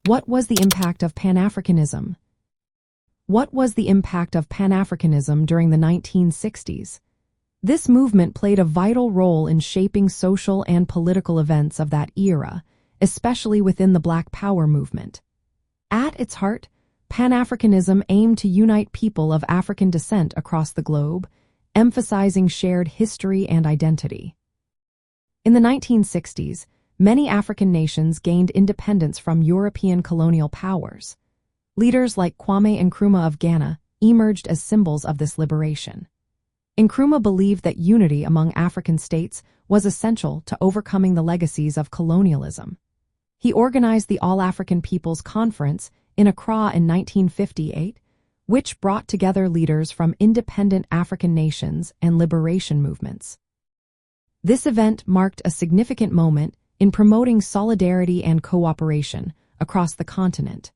What was the impact of Pan-Africanism? What was the impact of Pan-Africanism during the 1960s? This movement played a vital role in shaping social and political events of that era, especially within the Black Power movement. At its heart, Pan-Africanism aimed to unite people of African descent across the globe, emphasizing shared history and identity. In the 1960s, many African nations gained independence from European colonial powers. Leaders like Kwame Nkrumah of Ghana emerged as symbols of this liberation. Nkrumah believed that unity among African states was essential to overcoming the legacies of colonialism. He organized the All-African Peoples Conference in Accra in 1958, which brought together leaders from independent African nations and liberation movements. This event marked a significant moment in promoting solidarity and cooperation across the continent.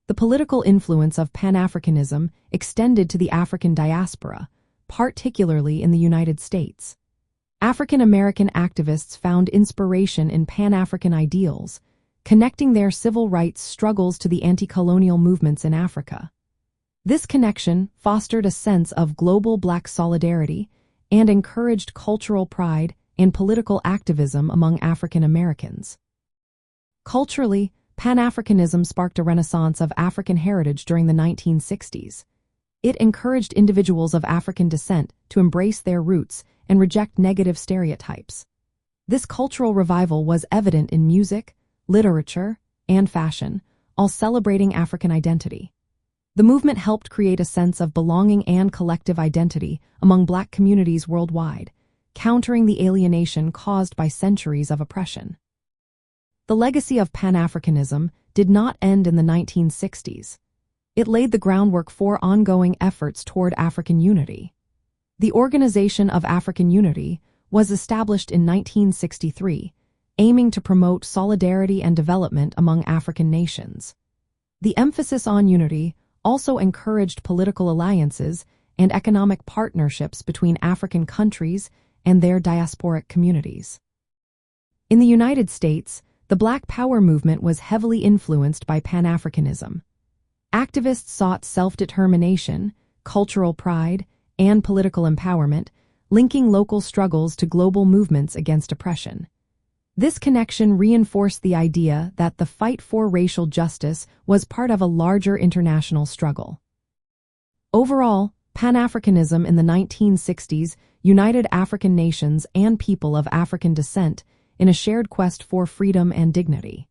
The political influence of Pan-Africanism extended to the African diaspora, particularly in the United States. African American activists found inspiration in Pan-African ideals, connecting their civil rights struggles to the anti-colonial movements in Africa. This connection fostered a sense of global Black solidarity and encouraged cultural pride and political activism among African Americans. Culturally, Pan-Africanism sparked a renaissance of African heritage during the 1960s. It encouraged individuals of African descent to embrace their roots and reject negative stereotypes. This cultural revival was evident in music, literature, and fashion, all celebrating African identity. The movement helped create a sense of belonging and collective identity among Black communities worldwide, countering the alienation caused by centuries of oppression. The legacy of Pan-Africanism did not end in the 1960s. It laid the groundwork for ongoing efforts toward African unity. The Organization of African Unity was established in 1963, aiming to promote solidarity and development among African nations. The emphasis on unity also encouraged political alliances and economic partnerships between African countries and their diasporic communities. In the United States, the Black Power movement was heavily influenced by Pan-Africanism. Activists sought self-determination, cultural pride, and political empowerment, linking local struggles to global movements against oppression. This connection reinforced the idea that the fight for racial justice was part of a larger international struggle. Overall, Pan-Africanism in the 1960s united African nations and people of African descent in a shared quest for freedom and dignity.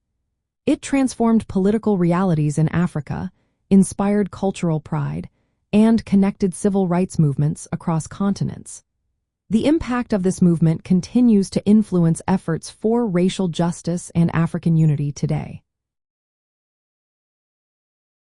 It transformed political realities in Africa, inspired cultural pride, and connected civil rights movements across continents. The impact of this movement continues to influence efforts for racial justice and African unity today.